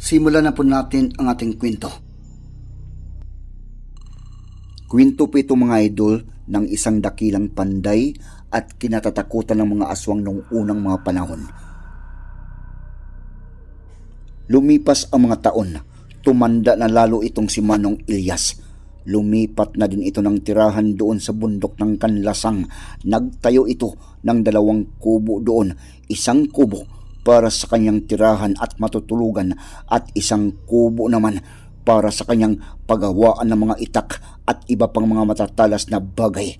Simulan na po natin ang ating kwento. Kwento po ito mga idol ng isang dakilang panday at kinatatakutan ng mga aswang noong unang mga panahon. Lumipas ang mga taon, tumanda na lalo itong si Manong Ilyas. Lumipat na din ito ng tirahan doon sa bundok ng Kanlasang. Nagtayo ito ng 2 kubo doon, 1 kubo para sa kanyang tirahan at matutulugan at 1 kubo naman para sa kanyang paggawaan ng mga itak at iba pang mga matatalas na bagay.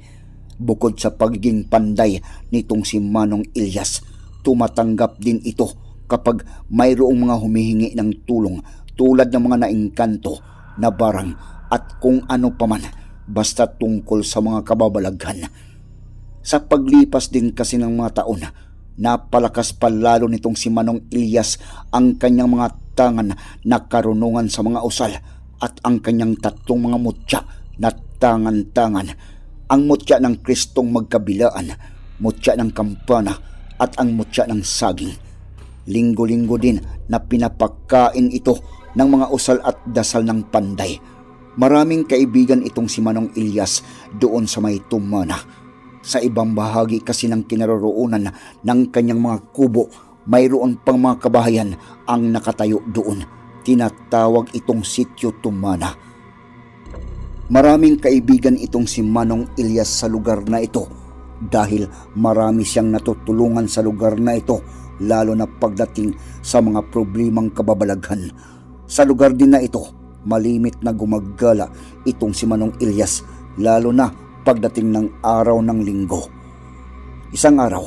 Bukod sa pagiging panday nitong si Manong Ilyas, tumatanggap din ito kapag mayroong mga humihingi ng tulong tulad ng mga naingkanto na barang at kung ano paman basta tungkol sa mga kababalaghan. Sa paglipas din kasi ng mga taon, napalakas pa lalo nitong si Manong Ilyas ang kanyang mga tangan na karunungan sa mga usal at ang kanyang 3 mga mutya na tangan-tangan. Ang mutya ng Kristong magkabilaan, mutya ng kampana at ang mutya ng saging. Linggo-linggo din na pinapakain ito ng mga usal at dasal ng panday. Maraming kaibigan itong si Manong Ilyas doon sa may tumana. Sa ibang bahagi kasi ng kinaroroonan ng kanyang mga kubo, mayroon pang mga kabahayan ang nakatayo doon. Tinatawag itong Sitio Tumana. Maraming kaibigan itong si Manong Ilyas sa lugar na ito dahil marami siyang natutulungan sa lugar na ito, lalo na pagdating sa mga problemang kababalaghan. Sa lugar din na ito, malimit na gumagala itong si Manong Ilyas, lalo na pagdating ng araw ng linggo. Isang araw,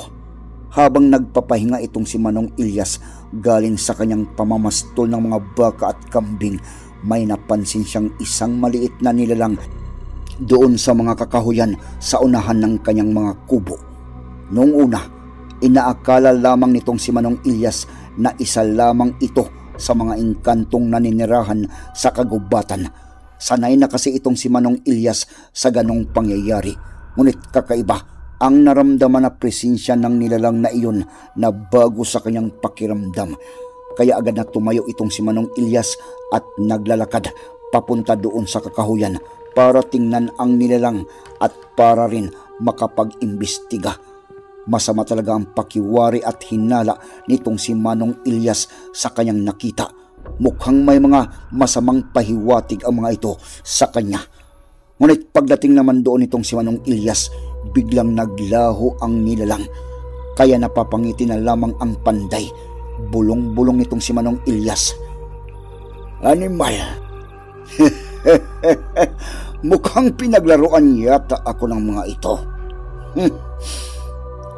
habang nagpapahinga itong si Manong Ilyas galing sa kanyang pamamastol ng mga baka at kambing, may napansin siyang isang maliit na nilalang doon sa mga kakahuyan sa unahan ng kanyang mga kubo. Noong una, inaakala lamang nitong si Manong Ilyas na isa lamang ito sa mga engkantong naninirahan sa kagubatan. Sanay na kasi itong si Manong Ilyas sa ganong pangyayari. Ngunit kakaiba ang naramdaman na presensya ng nilalang na iyon na bago sa kanyang pakiramdam. Kaya agad na tumayo itong si Manong Ilyas at naglalakad papunta doon sa kakahuyan para tingnan ang nilalang at para rin makapag-imbestiga. Masama talaga ang pakiwari at hinala nitong si Manong Ilyas sa kanyang nakita. Mukhang may mga masamang pahiwatig ang mga ito sa kanya. Ngunit pagdating naman doon itong si Manong Ilyas, biglang naglaho ang nilalang. Kaya napapangiti na lamang ang panday. Bulong-bulong nitong si Manong Ilyas. Animal! Mukhang pinaglaruan yata ako ng mga ito.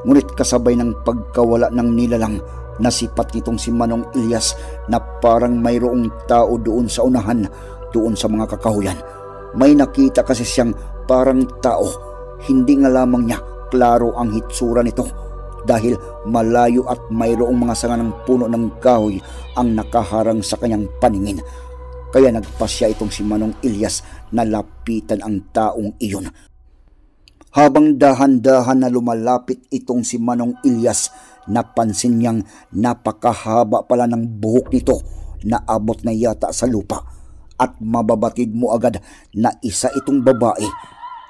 Ngunit kasabay ng pagkawala ng nilalang, nasipat nitong si Manong Ilyas na parang mayroong tao doon sa unahan, doon sa mga kakahuyan. May nakita kasi siyang parang tao. Hindi nga lamang niya klaro ang hitsura nito dahil malayo at mayroong mga sanga ng puno ng kahoy ang nakaharang sa kanyang paningin. Kaya nagpasya itong si Manong Ilyas na lapitan ang taong iyon. Habang dahan-dahan na lumalapit itong si Manong Ilyas, napansin niyang napakahaba pala ng buhok nito na abot na yata sa lupa at mababatid mo agad na isa itong babae.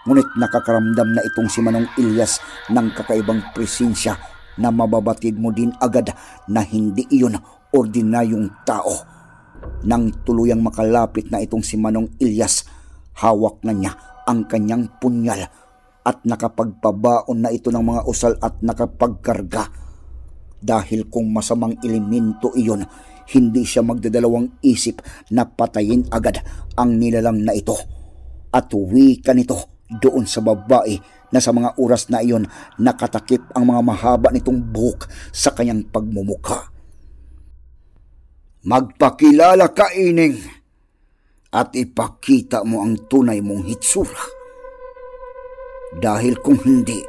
Ngunit nakakaramdam na itong si Manong Ilyas ng kakaibang presensya na mababatid mo din agad na hindi iyon ordinaryong tao. Nang tuluyang makalapit na itong si Manong Ilyas, hawak na niya ang kanyang punyal at nakapagpabaon na ito ng mga usal at nakapagkarga. Dahil kung masamang elemento iyon, hindi siya magdadalawang isip na patayin agad ang nilalang na ito. At wika nito doon sa babae na sa mga oras na iyon nakatakip ang mga mahaba nitong buhok sa kanyang pagmumukha. Magpakilala ka, ining, at ipakita mo ang tunay mong hitsura. Dahil kung hindi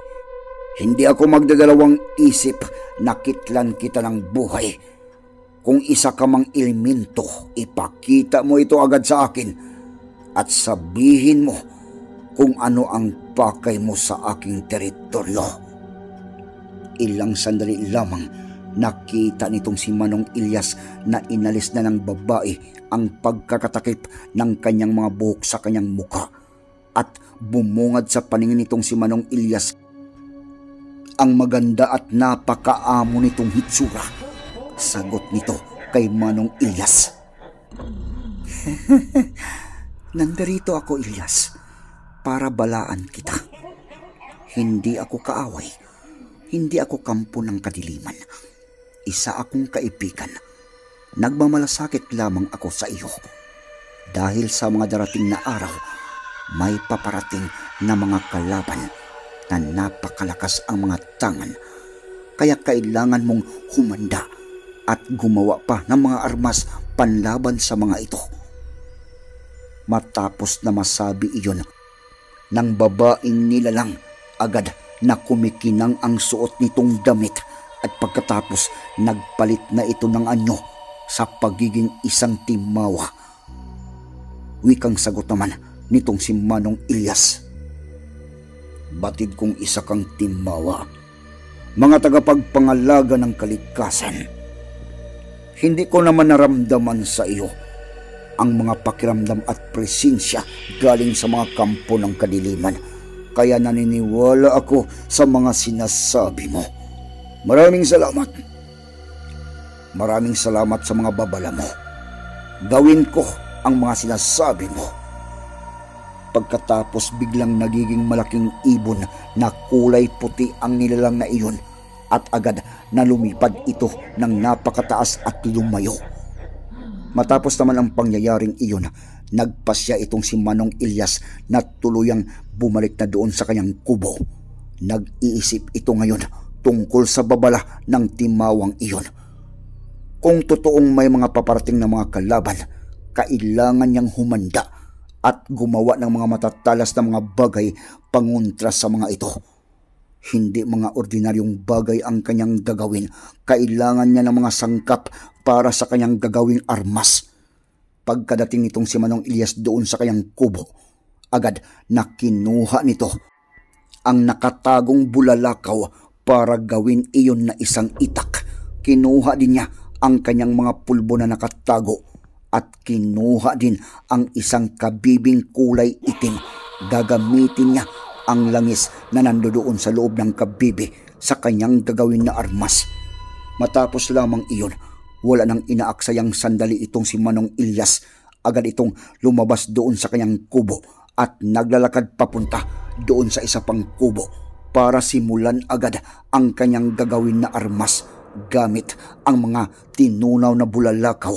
ako magdadalawang isip na kitlan kita ng buhay. Kung isa ka mang elemento, ipakita mo ito agad sa akin at sabihin mo kung ano ang pakay mo sa aking teritoryo. Ilang sandali lamang Nakita nitong si Manong Ilyas na inalis na ng babae ang pagkakatakip ng kanyang mga buhok sa kanyang muka at bumungad sa paningin nitong si Manong Ilyas ang maganda at napakaamo nitong hitsura. Sagot nito kay Manong Ilyas, "Nandarito ako, Ilyas, para balaan kita. Hindi ako kaaway, hindi ako kampo ng kadiliman. Isa akong kaibigan. Nagmamalasakit lamang ako sa iyo. Dahil sa mga darating na araw, may paparating na mga kalaban na napakalakas ang mga tangan. Kaya kailangan mong humanda at gumawa pa ng mga armas panlaban sa mga ito." Matapos na masabi iyon ng babaeng nilalang, agad na kumikinang ang suot nitong damit at pagkatapos nagpalit na ito ng anyo sa pagiging isang timawa. Wikang sagot naman nitong si Manong Ilyas, "Batid kong isa kang timawa, mga tagapagpangalaga ng kalikasan. Hindi ko naman naramdaman sa iyo ang mga pakiramdam at presensya galing sa mga kampo ng kadiliman. Kaya naniniwala ako sa mga sinasabi mo. Maraming salamat. Maraming salamat sa mga babala mo. Gawin ko ang mga sinasabi mo." Pagkatapos biglang nagiging malaking ibon na kulay puti ang nilalang na iyon at agad na lumipad ito ng napakataas at lumayo. Matapos naman ang pangyayaring iyon, nagpasya itong si Manong Ilyas na tuluyang bumalik na doon sa kanyang kubo. Nag-iisip ito ngayon tungkol sa babala ng timawang iyon. Kung totoong may mga paparating na mga kalaban, kailangan niyang humanda at gumawa ng mga matatalas na mga bagay pangontra sa mga ito. Hindi mga ordinaryong bagay ang kanyang gagawin. Kailangan niya ng mga sangkap para sa kanyang gagawing armas. Pagkadating nitong si Manong Ilyas doon sa kanyang kubo, agad na kinuha nito ang nakatagong bulalakaw para gawin iyon na isang itak. Kinuha din niya ang kanyang mga pulbo na nakatago at kinuha din ang isang kabibing kulay itim. Gagamitin niya ang langis na nandoon sa loob ng kabibi sa kanyang gagawin na armas. Matapos lamang iyon, wala nang inaaksayang sandali itong si Manong Ilyas. Agad itong lumabas doon sa kanyang kubo at naglalakad papunta doon sa isa pang kubo para simulan agad ang kanyang gagawin na armas gamit ang mga tinunaw na bulalakaw.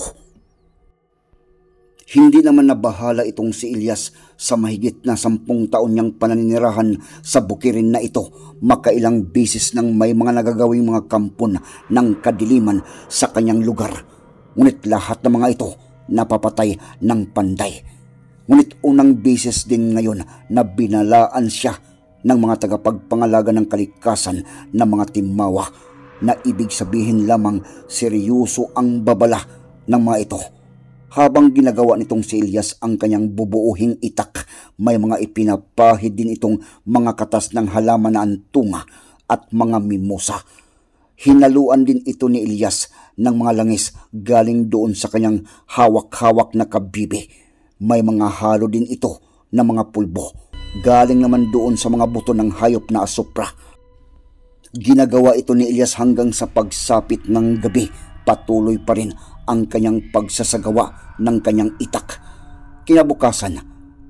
Hindi naman nabahala itong si Ilyas sa mahigit na 10 taon niyang pananinirahan sa bukirin na ito. Makailang bisis nang may mga nagagawing mga kampon ng kadiliman sa kanyang lugar. Ngunit lahat ng mga ito napapatay ng panday. Ngunit unang bisis din ngayon na binalaan siya ng mga tagapagpangalaga ng kalikasan ng mga timawa, na ibig sabihin lamang seryoso ang babala ng mga ito. Habang ginagawa nitong si Ilyas ang kanyang bubuuhing itak, may mga ipinapahid din itong mga katas ng halaman na antunga at mga mimosa. Hinaluan din ito ni Ilyas ng mga langis galing doon sa kanyang hawak-hawak na kabibi. May mga halo din ito na mga pulbo galing naman doon sa mga buto ng hayop na asupra. Ginagawa ito ni Ilyas hanggang sa pagsapit ng gabi. Patuloy pa rin ang kanyang pagsasagawa ng kanyang itak. Kinabukasan,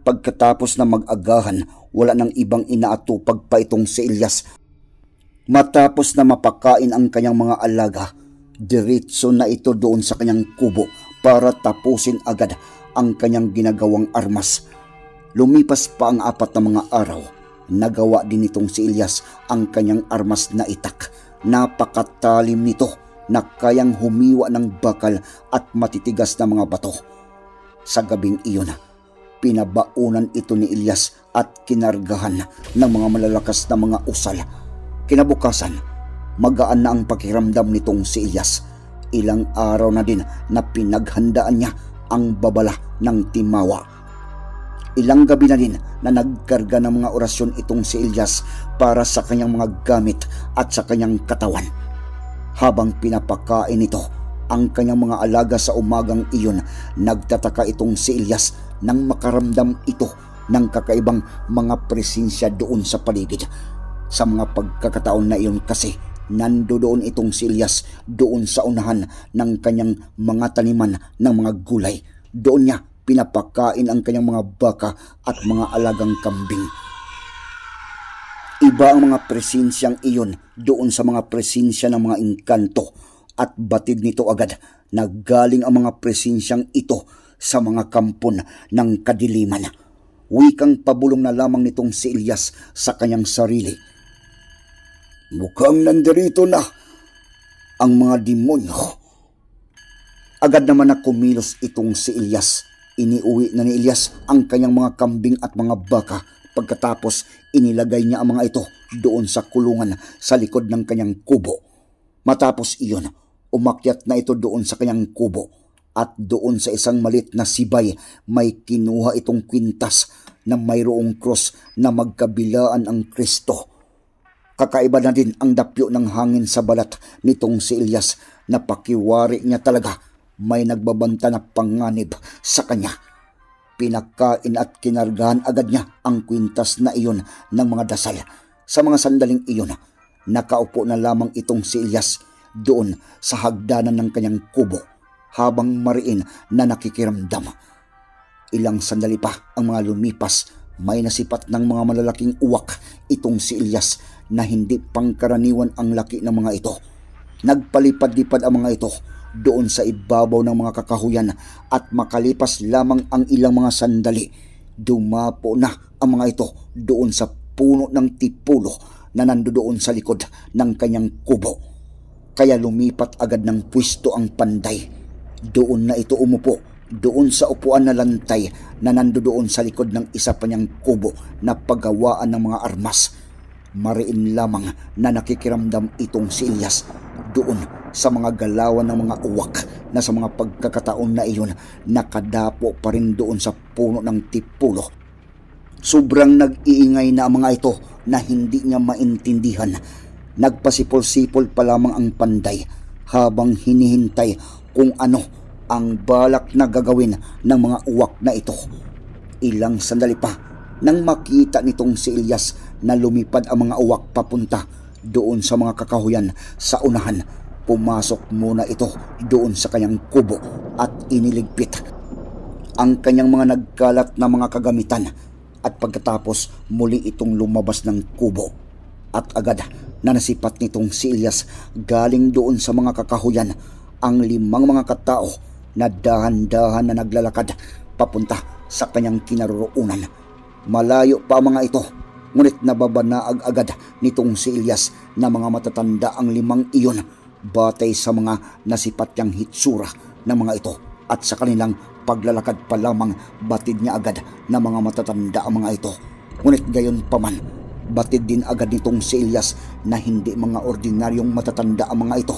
pagkatapos na mag-agahan, wala nang ibang inaatupag pa itong si Ilyas. Matapos na mapakain ang kanyang mga alaga, diretso na ito doon sa kanyang kubo para tapusin agad ang kanyang ginagawang armas. Lumipas pa ang 4 na mga araw, nagawa din nitong si Ilyas ang kanyang armas na itak. Napakatalim nito na kayang humiwa ng bakal at matitigas na mga bato. Sa gabing iyon, pinabaunan ito ni Ilyas at kinargahan ng mga malalakas na mga usal. Kinabukasan, magaan na ang pakiramdam nitong si Ilyas. Ilang araw na din na pinaghandaan niya ang babala ng timawa. Ilang gabi na din na nagkarga ng mga orasyon itong si Ilyas para sa kanyang mga gamit at sa kanyang katawan. Habang pinapakain ito ang kanyang mga alaga sa umagang iyon, nagtataka itong si Elias nang makaramdam ito ng kakaibang mga presensya doon sa paligid. Sa mga pagkakataon na iyon kasi, nandoon itong si Elias doon sa unahan ng kanyang mga taniman ng mga gulay. Doon niya pinapakain ang kanyang mga baka at mga alagang kambing. Iba ang mga presensyang iyon doon sa mga presensya ng mga engkanto, at batid nito agad na galing ang mga presensyang ito sa mga kampon ng kadiliman. Wikang pabulong na lamang nitong si Elias sa kanyang sarili. Mukhang nandirito na ang mga demonyo. Agad naman na kumilos itong si Elias. Iniuwi na ni Elias ang kanyang mga kambing at mga baka. Pagkatapos, inilagay niya ang mga ito doon sa kulungan sa likod ng kanyang kubo. Matapos iyon, umakyat na ito doon sa kanyang kubo, at doon sa isang malit na sibay may kinuha itong kwintas na mayroong cross na magkabilaan ang Kristo. Kakaiba na din ang dapyo ng hangin sa balat nitong si Elias, na pakiwari niya talaga may nagbabanta na panganib sa kanya. Pinakain at kinargahan agad niya ang kwintas na iyon ng mga dasal. Sa mga sandaling iyon, nakaupo na lamang itong si Elias doon sa hagdanan ng kanyang kubo habang mariin na nakikiramdam. Ilang sandali pa ang mga lumipas, may nasipat ng mga malalaking uwak itong si Elias na hindi pangkaraniwan ang laki ng mga ito. Nagpalipad-lipad ang mga ito doon sa ibabaw ng mga kakahuyan, at makalipas lamang ang ilang mga sandali, dumapo na ang mga ito doon sa puno ng tipulo na nandoon sa likod ng kanyang kubo. Kaya lumipat agad ng pwesto ang panday. Doon na ito umupo, doon sa upuan na lantay na nandoon sa likod ng isa pa niyang kubo na paggawaan ng mga armas. Mariin lamang na nakikiramdam itong si Elias doon sa mga galawan ng mga uwak na sa mga pagkakataon na iyon nakadapo pa rin doon sa puno ng tipulo. Sobrang nag-iingay na ang mga ito na hindi niya maintindihan. Nagpasipol-sipol pa lamang ang panday habang hinihintay kung ano ang balak na gagawin ng mga uwak na ito. Ilang sandali pa nang makita nitong si Elias na lumipad ang mga uwak papunta doon sa mga kakahuyan sa unahan, pumasok muna ito doon sa kanyang kubo at iniligpit ang kanyang mga nagkalat na mga kagamitan, at pagkatapos muli itong lumabas ng kubo. At agad na nasipat nitong si Elias galing doon sa mga kakahuyan ang 5 mga katao na dahan-dahan na naglalakad papunta sa kanyang kinaroroonan. Malayo pa mga ito, ngunit nababanaag agad nitong si Elias na mga matatanda ang 5 iyon batay sa mga nasipat niyang hitsura ng mga ito, at sa kanilang paglalakad pa lamang batid niya agad na mga matatanda ang mga ito. Ngunit gayon paman, batid din agad nitong si Elias na hindi mga ordinaryong matatanda ang mga ito.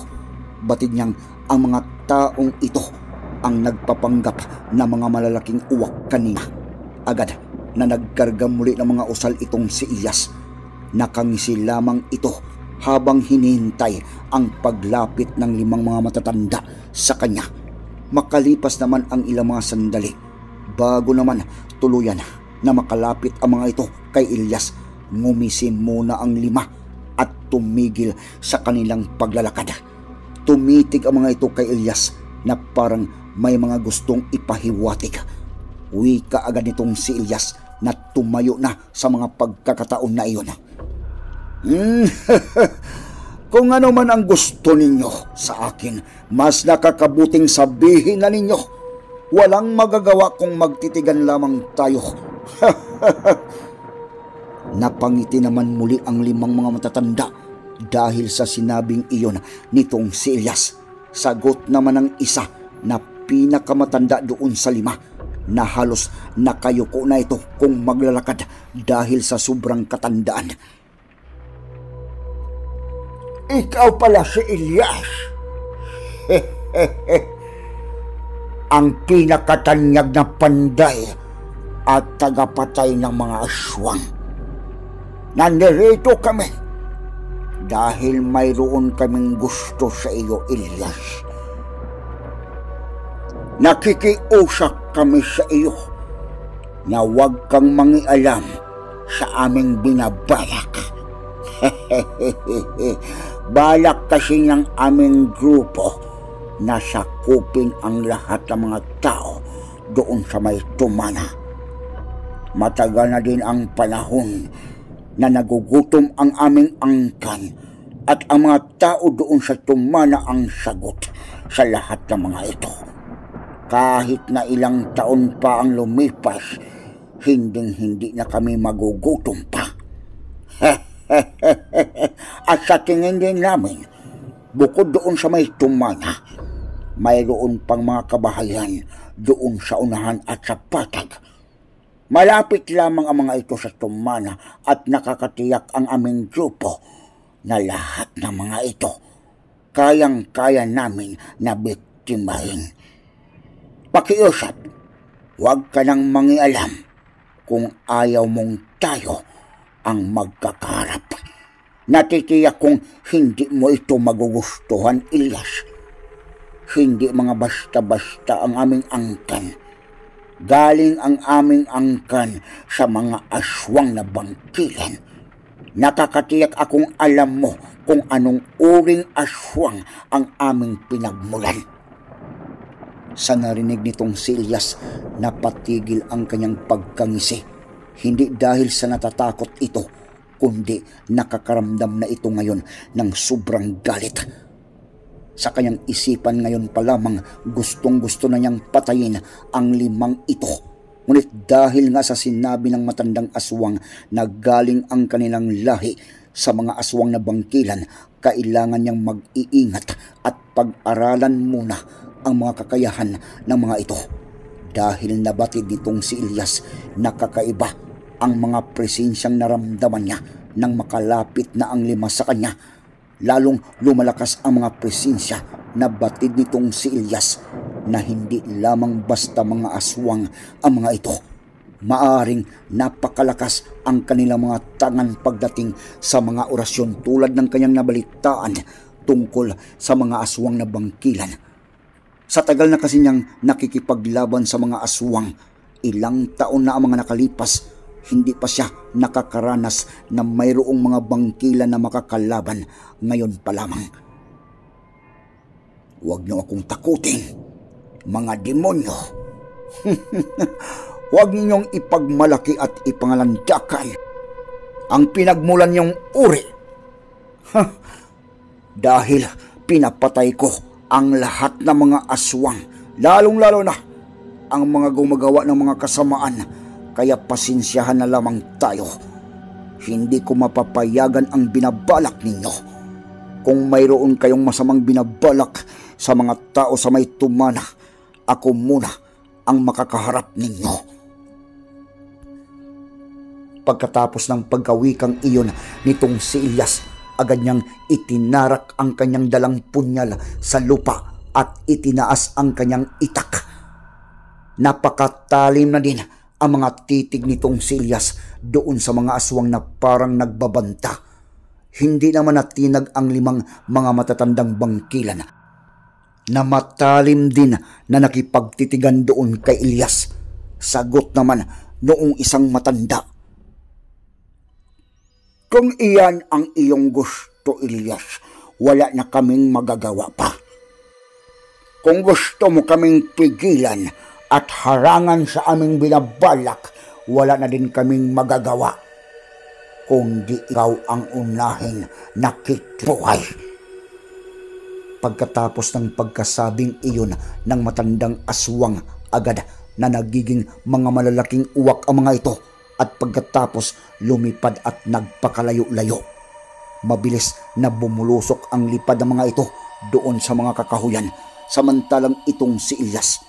Batid niyang ang mga taong ito ang nagpapanggap na mga malalaking uwak kanina. Agad na nagkarga muli ng mga usal itong si Elias. Nakangisi lamang ito habang hinihintay ang paglapit ng 5 mga matatanda sa kanya. Makalipas naman ang ilang mga sandali, bago naman tuluyan na makalapit ang mga ito kay Elias, ngumisi muna ang 5 at tumigil sa kanilang paglalakad. Tumitig ang mga ito kay Elias na parang may mga gustong ipahiwatig. Wika agad nitong si Elias na tumayo na sa mga pagkakataon na iyon. Kung ano man ang gusto ninyo sa akin, mas nakakabuting sabihin na ninyo. Walang magagawa kung magtitigan lamang tayo. Napangiti naman muli ang 5 mga matatanda dahil sa sinabing iyon nitong si Elias. Sagot naman ng isa na pinakamatanda doon sa 5 na halos nakayuko na ito kung maglalakad dahil sa sobrang katandaan. Ikaw pala si Elias. Ang pinakatanyag na panday at tagapatay ng mga aswang. Nandirito kami dahil mayroon kaming gusto sa iyo, Ilyas. Nakikiusap kami sa iyo na huwag kang mangialam sa aming binabalak. Balak kasi ng aming grupo na sakupin ang lahat ng mga tao doon sa may Tumana. Matagal na din ang panahon na nagugutom ang aming angkan at ang mga tao doon sa Tumana ang sagot sa lahat ng mga ito. Kahit na ilang taon pa ang lumipas, hindi na kami magugutom pa. At sa tingin din namin, bukod doon sa may Tumana, mayroon pang mga kabahayan doon sa unahan at sa patag. Malapit lamang ang mga ito sa Tumana at nakakatiyak ang aming grupo na lahat ng mga ito kayang-kaya namin na biktimahin. Pakiusap, huwag ka nang mangialam kung ayaw mong tayo ang magkakaharap. Natitiyak kong hindi mo ito magugustuhan, Ilyas. Hindi mga basta-basta ang aming angkan. Galing ang aming angkan sa mga aswang na bangkilan. Nakakatiyak akong alam mo kung anong uring aswang ang aming pinagmulan. Sa narinig nitong si Ilyas, napatigil ang kanyang pagkangisi. Hindi dahil sa natatakot ito, kundi nakakaramdam na ito ngayon ng sobrang galit. Sa kanyang isipan ngayon pa lamang, gustong-gusto na niyang patayin ang 5 ito. Ngunit dahil nga sa sinabi ng matandang aswang na galing ang kanilang lahi sa mga aswang na bangkilan, kailangan niyang mag-iingat at pag-aralan muna ang mga kakayahan ng mga ito. Dahil nabatid nitong si Ilyas na kakaiba ang mga presensyang naramdaman niya nang makalapit na ang 5 sa kanya. Lalong lumalakas ang mga presensya na batid nitong si Ilyas na hindi lamang basta mga aswang ang mga ito. Maaring napakalakas ang kanilang mga tangan pagdating sa mga orasyon tulad ng kanyang nabalitaan tungkol sa mga aswang na bangkilan. Sa tagal na kasi niyang nakikipaglaban sa mga aswang, ilang taon na ang mga nakalipas, hindi pa siya nakakaranas na mayroong mga bangkilan na makakalaban ngayon pa lamang. Huwag niyo akong takutin, mga demonyo. Huwag ninyong ipagmalaki at ipangalandakan ang pinagmulan niyong uri. Dahil pinapatay ko ang lahat ng mga aswang, lalong-lalo na ang mga gumagawa ng mga kasamaan, kaya pasensyahan na lamang tayo. Hindi ko mapapayagan ang binabalak ninyo. Kung mayroon kayong masamang binabalak sa mga tao sa may Tumana, ako muna ang makakaharap ninyo. Pagkatapos ng pagkawikang iyon nitong si Ilyas, agad niyang itinarak ang kanyang dalang punyal sa lupa at itinaas ang kanyang itak. Napakatalim na din ang mga titig nitong si Ilyas doon sa mga aswang na parang nagbabanta. Hindi naman natinag ang 5 mga matatandang bangkilan na matalim din na nakipagtitigan doon kay Ilyas. Sagot naman noong isang matanda, "Kung iyan ang iyong gusto, Ilyas, wala na kaming magagawa pa. Kung gusto mo kaming pigilan at harangan sa aming binabalak, wala na din kaming magagawa, kundi ikaw ang unahin na kitbuhay." Pagkatapos ng pagkasabing iyon ng matandang aswang, agad na nagiging mga malalaking uwak ang mga ito at pagkatapos lumipad at nagpakalayo-layo. Mabilis na bumulusok ang lipad ng mga ito doon sa mga kakahuyan, samantalang itong si Ilyas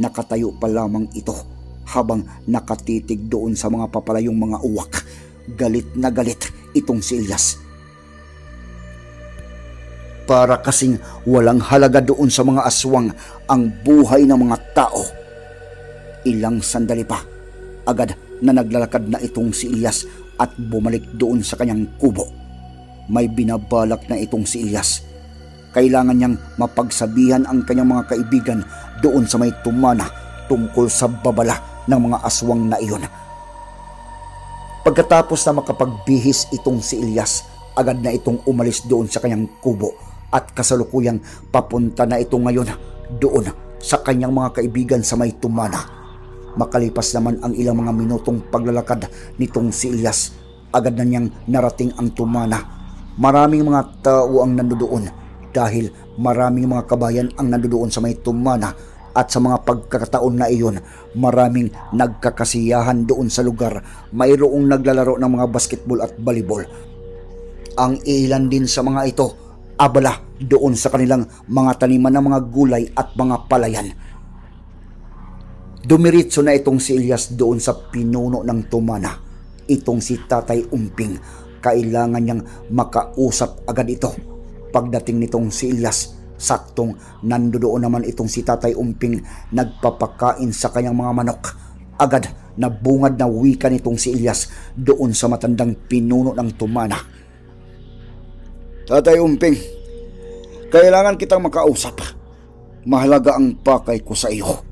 nakatayo pa lamang ito habang nakatitig doon sa mga papalayong mga uwak. Galit na galit itong si Ilyas. Para kasing walang halaga doon sa mga aswang ang buhay ng mga tao. Ilang sandali pa, agad na naglalakad na itong si Ilyas at bumalik doon sa kanyang kubo. may binabalak na itong si Ilyas. Kailangan niyang mapagsabihan ang kanyang mga kaibigan doon sa may tumana tungkol sa babala ng mga aswang na iyon. Pagkatapos na makapagbihis itong si Ilyas, agad na itong umalis doon sa kanyang kubo at kasalukuyang papunta na ito ngayon doon sa kanyang mga kaibigan sa may tumana. Makalipas naman ang ilang mga minutong paglalakad nitong si Ilyas, agad na niyang narating ang tumana. Maraming mga tao ang nandoon dahil maraming mga kabayan ang nandoon sa may tumana at sa mga pagkakataon na iyon, maraming nagkakasiyahan doon sa lugar. Mayroong naglalaro ng mga basketball at volleyball. Ang ilan din sa mga ito, abala doon sa kanilang mga taniman ng mga gulay at mga palayan. Dumiritso na itong si Ilyas doon sa pinuno ng tumana. Itong si Tatay Umping, kailangan niyang makausap agad ito. Pagdating nitong si Ilyas, saktong nandoon naman itong si Tatay Umping nagpapakain sa kanyang mga manok. Agad na bungad na wika nitong si Ilyas doon sa matandang pinuno ng tumana. Tatay Umping, kailangan kitang makausap. Mahalaga ang pakay ko sa iyo.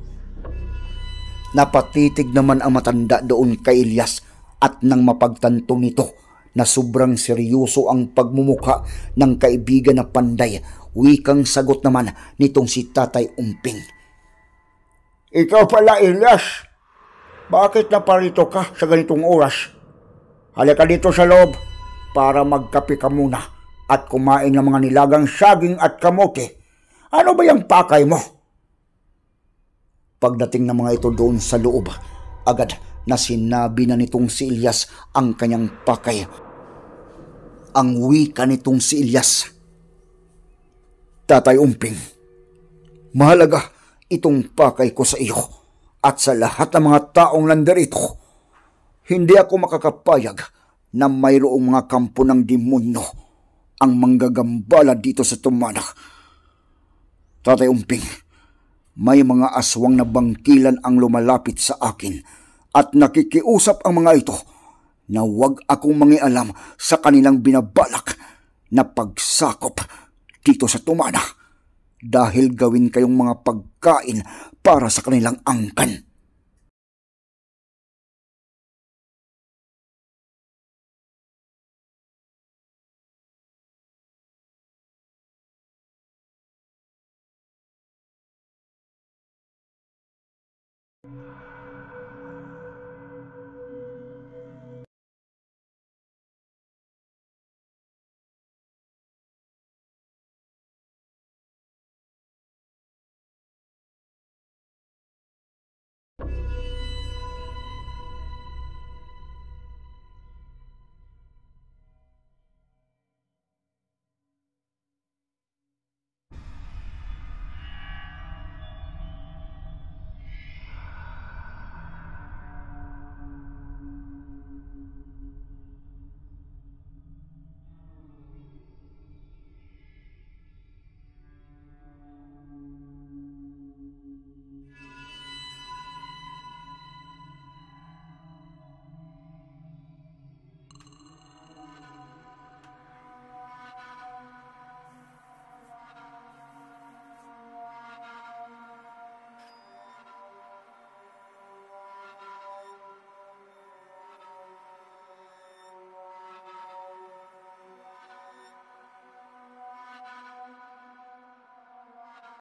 Napatitig naman ang matanda doon kay Ilyas at nang mapagtanto nito na sobrang seryoso ang pagmumukha ng kaibigan na panday, wikang sagot naman nitong si Tatay Umping. Ikaw pala, Ilyas. Bakit naparito ka sa ganitong oras? Halika dito sa loob para magkape ka muna at kumain ng mga nilagang saging at kamote. Ano ba yung pakay mo? Pagdating ng mga ito doon sa loob, agad na sinabi na nitong si Ilyas ang kanyang pakay. Ang wika nitong si Ilyas. Tatay Umping, mahalaga itong pakay ko sa iyo at sa lahat ng mga taong nandirito. Hindi ako makakapayag na mayroong mga kampo ng demonyo ang manggagambala dito sa tumana. Tatay Umping, may mga aswang na bangkilan ang lumalapit sa akin at nakikiusap ang mga ito na huwag akong mangialam sa kanilang binabalak na pagsakop dito sa tumana dahil gawin kayong mga pagkain para sa kanilang angkan.